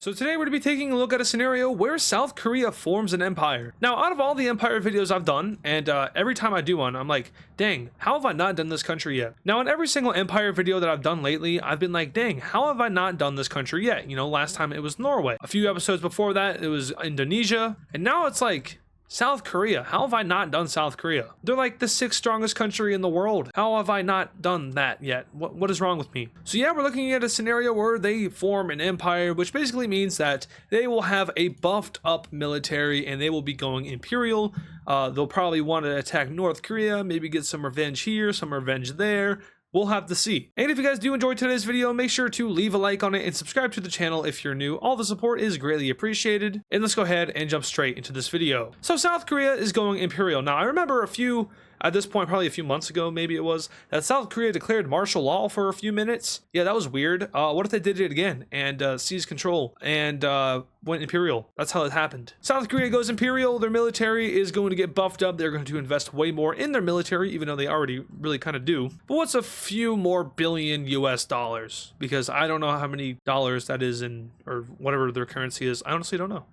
So today we're going to be taking a look at a scenario where South Korea forms an empire. Now, out of all the empire videos I've done, and every time I do one, I'm like, dang, how have I not done this country yet? Now, in every single empire video that I've done lately, I've been like, dang, how have I not done this country yet? You know, last time it was Norway. A few episodes before that, it was Indonesia. And now it's like, South Korea. How have I not done South Korea? They're like the 6th strongest country in the world. How have I not done that yet? What is wrong with me? So yeah, we're looking at a scenario where they form an empire, which basically means that they will have a buffed up military and they will be going imperial. They'll probably want to attack North Korea, maybe get some revenge here, some revenge there. We'll have to see. And if you guys do enjoy today's video, make sure to leave a like on it and subscribe to the channel if you're new. All the support is greatly appreciated. And let's go ahead and jump straight into this video. So South Korea is going imperial. Now I remember at this point, probably a few months ago, maybe it was, that South Korea declared martial law for a few minutes. Yeah, that was weird. What if they did it again and seized control and went imperial? That's how it happened. South Korea goes imperial. Their military is going to get buffed up. They're going to invest way more in their military, even though they already really kind of do. But what's a few more billion US dollars? Because I don't know how many dollars that is in, or whatever their currency is. I honestly don't know.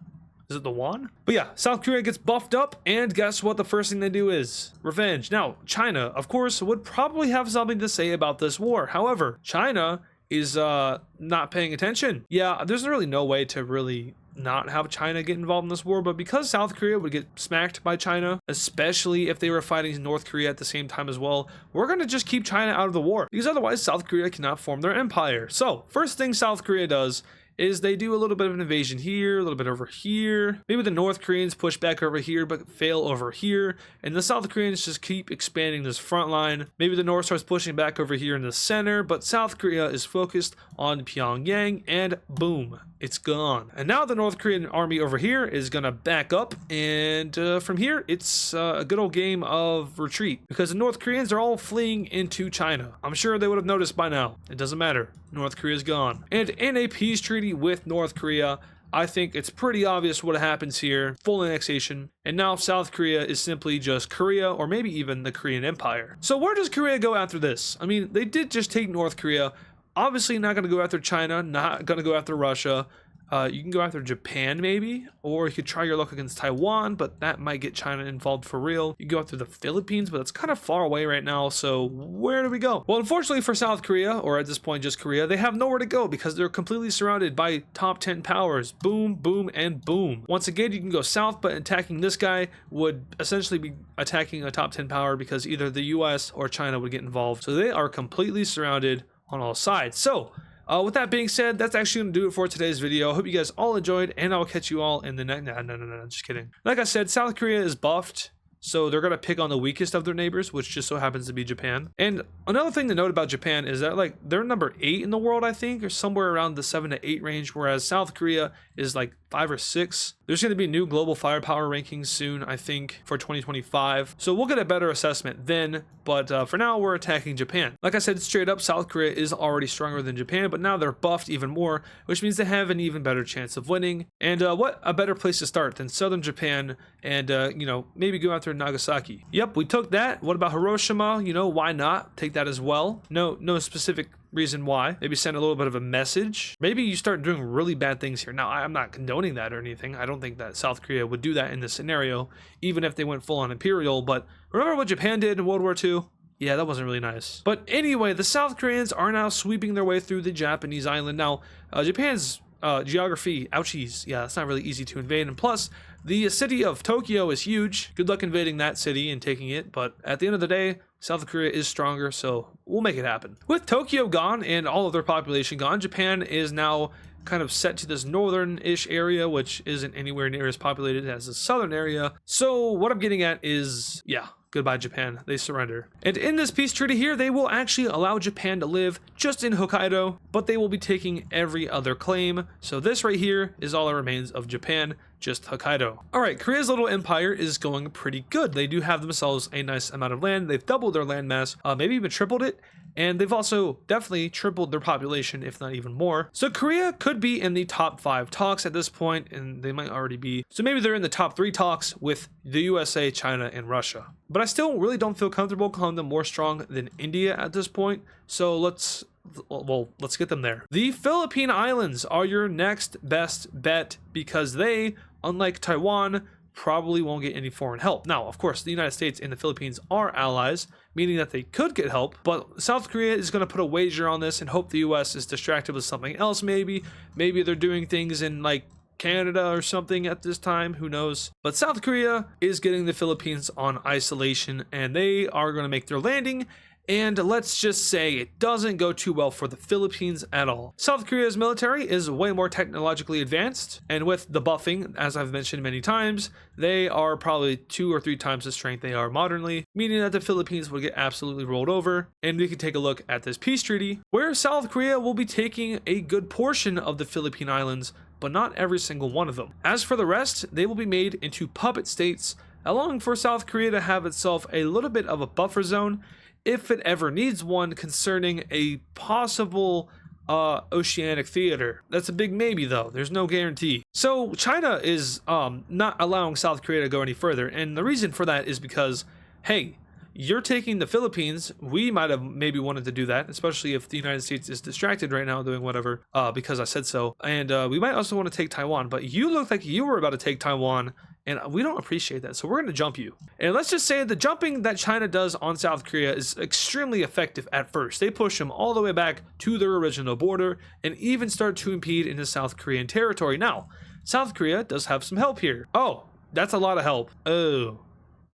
Is it the won? But yeah, South Korea gets buffed up, and guess what the first thing they do is? Revenge. Now, China, of course, would probably have something to say about this war. However, China is not paying attention. Yeah, there's really no way to really not have China get involved in this war, but because South Korea would get smacked by China, especially if they were fighting North Korea at the same time as well, we're going to just keep China out of the war, because otherwise South Korea cannot form their empire. So, first thing South Korea does is they do a little bit of an invasion here, a little bit over here. Maybe the North Koreans push back over here, but fail over here. And the South Koreans just keep expanding this front line. Maybe the North starts pushing back over here in the center, but South Korea is focused on Pyongyang, and boom, it's gone. And now the North Korean army over here is gonna back up, and from here, it's a good old game of retreat, because the North Koreans are all fleeing into China. I'm sure they would have noticed by now. It doesn't matter. North Korea's gone. And in a peace treaty with North Korea, I think it's pretty obvious what happens here. Full annexation. And now South Korea is simply just Korea, or maybe even the Korean Empire. So where does Korea go after this? I mean, they did just take North Korea. Obviously not going to go after China, not going to go after Russia. You can go after Japan maybe, or you could try your luck against Taiwan, but that might get China involved for real. You can go after the Philippines, but that's kind of far away right now, so where do we go? Well, unfortunately for South Korea, or at this point just Korea, they have nowhere to go because they're completely surrounded by top 10 powers. Boom, boom, and boom. Once again, you can go south, but attacking this guy would essentially be attacking a top 10 power because either the US or China would get involved. So they are completely surrounded on all sides. So with that being said, that's actually going to do it for today's video. I hope you guys all enjoyed, and I'll catch you all in the next... No, just kidding. Like I said, South Korea is buffed, so they're going to pick on the weakest of their neighbors, which just so happens to be Japan. And another thing to note about Japan is that, like, they're number 8 in the world, I think, or somewhere around the 7 to 8 range, whereas South Korea is like 5 or 6. There's going to be new global firepower rankings soon, I think, for 2025. So we'll get a better assessment then, but for now, we're attacking Japan. Like I said, straight up, South Korea is already stronger than Japan, but now they're buffed even more, which means they have an even better chance of winning. And what a better place to start than southern Japan and, you know, maybe go after Nagasaki. Yep, we took that. What about Hiroshima? You know, why not take that as well? No specific reason why. Maybe send a little bit of a message. Maybe you start doing really bad things here. Now, I'm not condoning that or anything. I don't think that South Korea would do that in this scenario, even if they went full on imperial. But remember what Japan did in World War II? Yeah, that wasn't really nice. But anyway, the South Koreans are now sweeping their way through the Japanese island. Now, Japan's geography, ouchies, yeah, it's not really easy to invade. And plus, the city of Tokyo is huge. Good luck invading that city and taking it. But at the end of the day, South Korea is stronger, so we'll make it happen. With Tokyo gone and all of their population gone, Japan is now kind of set to this northern-ish area, which isn't anywhere near as populated as the southern area. So what I'm getting at is, yeah, goodbye Japan, they surrender. And in this peace treaty here, they will actually allow Japan to live just in Hokkaido, but they will be taking every other claim. So this right here is all that remains of Japan, just Hokkaido. All right, Korea's little empire is going pretty good. They do have themselves a nice amount of land. They've doubled their land mass, maybe even tripled it. And they've also definitely tripled their population, if not even more. So Korea could be in the top 5 talks at this point, and they might already be. So maybe they're in the top 3 talks with the USA, China, and Russia. But I still really don't feel comfortable calling them more strong than India at this point. So let's Well, let's get them there. The Philippine Islands are your next best bet because they, unlike Taiwan, probably won't get any foreign help. Now, of course, the United States and the Philippines are allies, meaning that they could get help, but South Korea is going to put a wager on this and hope the US is distracted with something else maybe. Maybe they're doing things in like Canada or something at this time, who knows. But South Korea is getting the Philippines on isolation and they are going to make their landing. And let's just say it doesn't go too well for the Philippines at all. South Korea's military is way more technologically advanced, and with the buffing, as I've mentioned many times, they are probably 2 or 3 times the strength they are modernly, meaning that the Philippines would get absolutely rolled over. And we can take a look at this peace treaty, where South Korea will be taking a good portion of the Philippine Islands, but not every single one of them. As for the rest, they will be made into puppet states, allowing for South Korea to have itself a little bit of a buffer zone, if it ever needs one, concerning a possible oceanic theater. That's a big maybe though, there's no guarantee. So China is not allowing South Korea to go any further, and the reason for that is because, hey, you're taking the Philippines. We might have maybe wanted to do that, especially if the United States is distracted right now doing whatever, because I said so. And we might also want to take Taiwan, but you look like you were about to take Taiwan, and we don't appreciate that, so we're going to jump you. And let's just say the jumping that China does on South Korea is extremely effective at first. They push them all the way back to their original border and even start to impede into South Korean territory. Now, South Korea does have some help here. Oh, that's a lot of help. Oh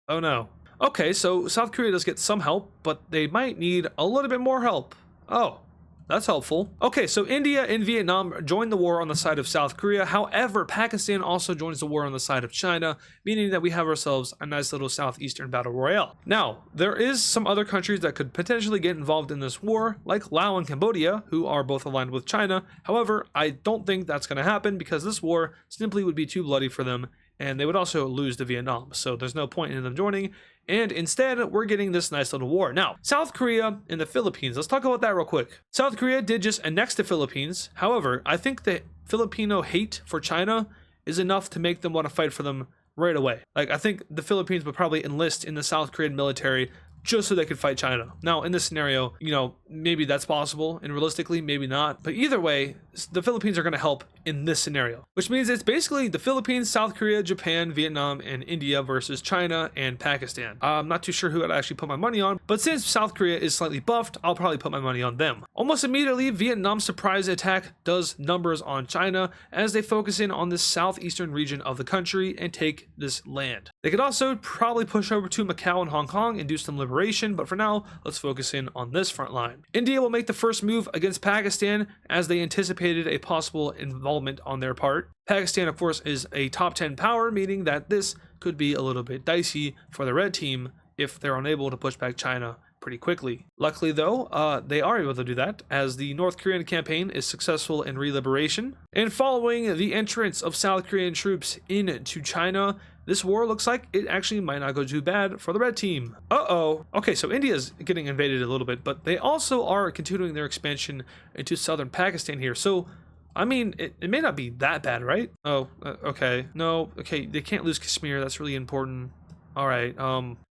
no. Okay, so South Korea does get some help, but they might need a little bit more help. Oh, that's helpful. Okay, so India and Vietnam join the war on the side of South Korea. However, Pakistan also joins the war on the side of China, meaning that we have ourselves a nice little southeastern battle royale. Now, there is some other countries that could potentially get involved in this war, like Laos and Cambodia, who are both aligned with China. However, I don't think that's going to happen because this war simply would be too bloody for them, and they would also lose to Vietnam, so there's no point in them joining. And instead, we're getting this nice little war. Now, South Korea and the Philippines. Let's talk about that real quick. South Korea did just annex the Philippines. However, I think the Filipino hate for China is enough to make them want to fight for them right away. Like, I think the Philippines would probably enlist in the South Korean military just so they could fight China. Now, in this scenario, you know, maybe that's possible, and realistically, maybe not. But either way, the Philippines are going to help in this scenario, which means it's basically the Philippines, South Korea, Japan, Vietnam, and India versus China and Pakistan. I'm not too sure who I'd actually put my money on, but since South Korea is slightly buffed, I'll probably put my money on them. Almost immediately, Vietnam's surprise attack does numbers on China as they focus in on this southeastern region of the country and take this land. They could also probably push over to Macau and Hong Kong and do some liberation, but for now, let's focus in on this front line. India will make the first move against Pakistan as they anticipated a possible involvement on their part. Pakistan, of course, is a top 10 power, meaning that this could be a little bit dicey for the red team if they're unable to push back China pretty quickly. Luckily, though, they are able to do that as the North Korean campaign is successful in re-liberation. And following the entrance of South Korean troops into China, this war looks like it actually might not go too bad for the red team. Okay, so India's getting invaded a little bit, but they also are continuing their expansion into southern Pakistan here. So, I mean, it may not be that bad, right? Okay. No, okay, they can't lose Kashmir. That's really important. All right.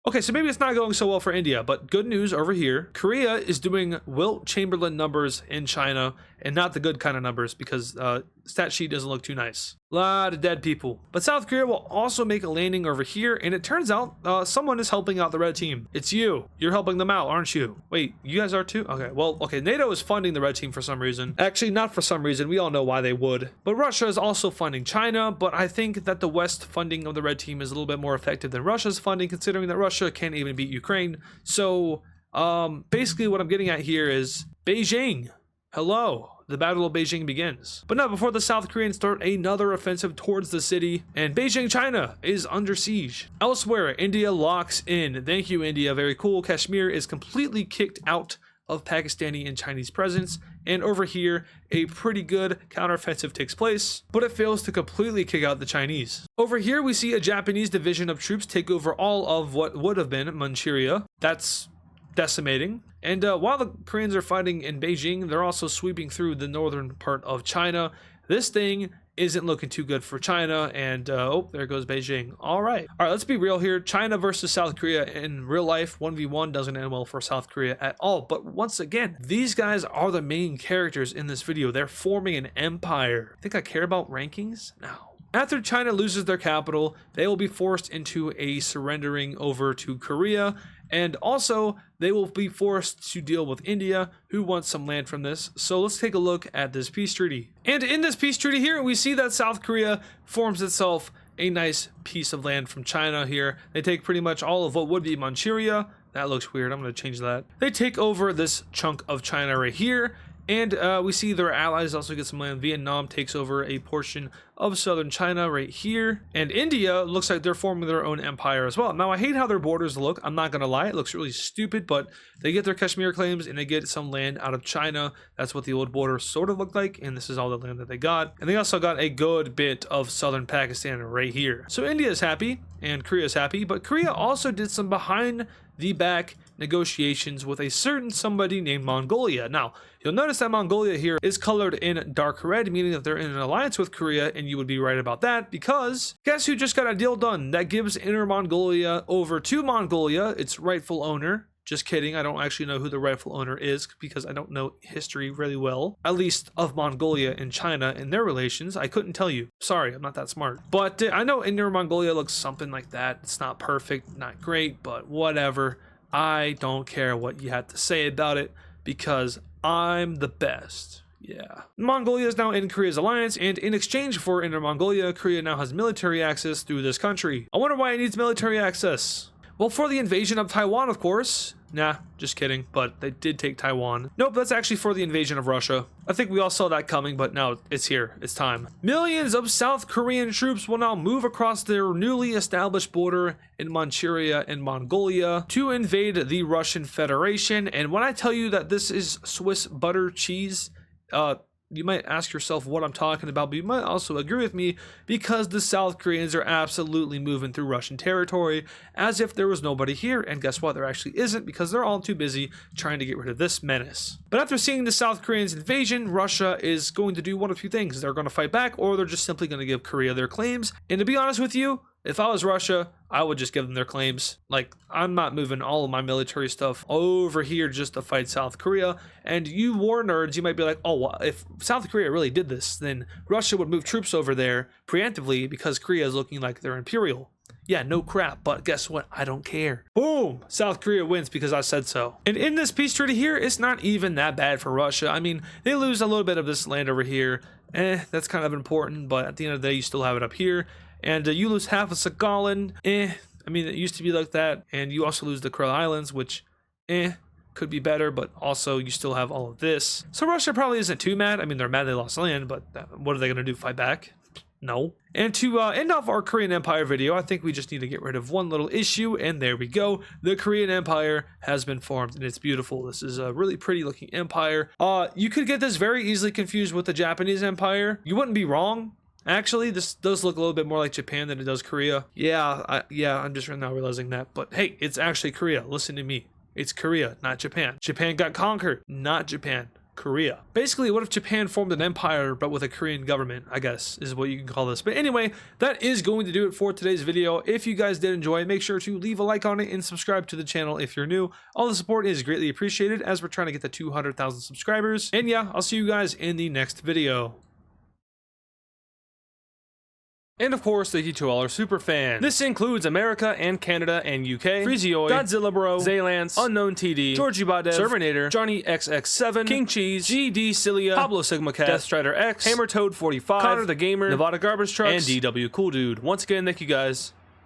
Okay, so maybe it's not going so well for India, but good news over here. Korea is doing Wilt Chamberlain numbers in China, and not the good kind of numbers because stat sheet doesn't look too nice. A lot of dead people. But South Korea will also make a landing over here, and it turns out someone is helping out the red team. It's you. You're helping them out, aren't you? Wait, you guys are too? Okay, well, okay, NATO is funding the red team for some reason. Actually, not for some reason. We all know why they would. But Russia is also funding China, but I think that the West funding of the red team is a little bit more effective than Russia's funding, considering that Russia can't even beat Ukraine. So, basically what I'm getting at here is Beijing. Hello. The Battle of Beijing begins. But now, before the South Koreans start another offensive towards the city, and Beijing, China is under siege. Elsewhere, India locks in. Thank you, India. Very cool. Kashmir is completely kicked out of Pakistani and Chinese presence, and over here, a pretty good counteroffensive takes place, but it fails to completely kick out the Chinese. Over here, we see a Japanese division of troops take over all of what would have been Manchuria. That's decimating. And while the Koreans are fighting in Beijing, they're also sweeping through the northern part of China. This thing isn't looking too good for China. And oh, there goes Beijing. All right, let's be real here. China versus South Korea in real life 1v1 doesn't end well for South Korea at all. But once again, these guys are the main characters in this video. They're forming an empire. Think I care about rankings? No. After China loses their capital, they will be forced into a surrendering over to Korea, and also they will be forced to deal with India, who wants some land from this. So let's take a look at this peace treaty. And in this peace treaty here, we see that South Korea forms itself a nice piece of land from China here. They take pretty much all of what would be Manchuria. That looks weird. I'm going to change that. They take over this chunk of China right here. And we see their allies also get some land. Vietnam takes over a portion of southern China right here. And India looks like they're forming their own empire as well. Now, I hate how their borders look. I'm not going to lie. It looks really stupid, but they get their Kashmir claims and they get some land out of China. That's what the old border sort of looked like. And this is all the land that they got. And they also got a good bit of southern Pakistan right here. So India is happy and Korea is happy, but Korea also did some behind the back negotiations with a certain somebody named Mongolia. Now, you'll notice that Mongolia here is colored in dark red, meaning that they're in an alliance with Korea, and you would be right about that because guess who just got a deal done that gives Inner Mongolia over to Mongolia, its rightful owner. Just kidding, I don't actually know who the rightful owner is because I don't know history really well, at least of Mongolia and China and their relations. I couldn't tell you. Sorry, I'm not that smart. But I know Inner Mongolia looks something like that. It's not perfect, not great, but whatever. I don't care what you have to say about it because I'm the best. Yeah. Mongolia is now in Korea's alliance, and in exchange for Inner Mongolia, Korea now has military access through this country. I wonder why it needs military access. Well, for the invasion of Taiwan, of course. Nah, just kidding, but they did take Taiwan. Nope, that's actually for the invasion of Russia. I think we all saw that coming, but now it's here. It's time. Millions of South Korean troops will now move across their newly established border in Manchuria and Mongolia to invade the Russian Federation. And when I tell you that this is Swiss butter cheese, you might ask yourself what I'm talking about, but you might also agree with me because the South Koreans are absolutely moving through Russian territory as if there was nobody here. And guess what? There actually isn't because they're all too busy trying to get rid of this menace. But after seeing the South Koreans' invasion, Russia is going to do one of two things. They're going to fight back or they're just simply going to give Korea their claims. And to be honest with you, if I was Russia, I would just give them their claims. Like, I'm not moving all of my military stuff over here just to fight South Korea. And you war nerds, you might be like, oh, well, if South Korea really did this, then Russia would move troops over there preemptively because Korea is looking like they're imperial. Yeah, no crap, but guess what? I don't care. Boom! South Korea wins because I said so. And in this peace treaty here, it's not even that bad for Russia. I mean, they lose a little bit of this land over here. That's kind of important, but at the end of the day, you still have it up here. And you lose half of Sakhalin. I mean, it used to be like that. And you also lose the Kuril Islands, which, could be better. But also, you still have all of this. So Russia probably isn't too mad. I mean, they're mad they lost land. But what are they going to do? Fight back? No. And to end off our Korean Empire video, I think we just need to get rid of one little issue. And there we go. The Korean Empire has been formed. And it's beautiful. This is a really pretty looking empire. You could get this very easily confused with the Japanese Empire. You wouldn't be wrong. Actually, this does look a little bit more like Japan than it does Korea. Yeah, I'm just now realizing that. But hey, it's actually Korea. Listen to me. It's Korea, not Japan. Japan got conquered, not Japan. Korea. Basically, what if Japan formed an empire but with a Korean government, I guess, is what you can call this. But anyway, that is going to do it for today's video. If you guys did enjoy, make sure to leave a like on it and subscribe to the channel if you're new. All the support is greatly appreciated as we're trying to get to 200,000 subscribers. And yeah, I'll see you guys in the next video. And of course, thank you to all our super fans. This includes America and Canada and UK, Freezioid, Godzilla Bro, Zaylance, Unknown TD, Georgie Badev, Servernator, Johnny XX7, King Cheese, GD Cilia, Pablo Sigma Cat, Death Strider X, Hammer Toad 45, Connor the Gamer, Nevada Garbage Trucks, and DW Cool Dude. Once again, thank you guys.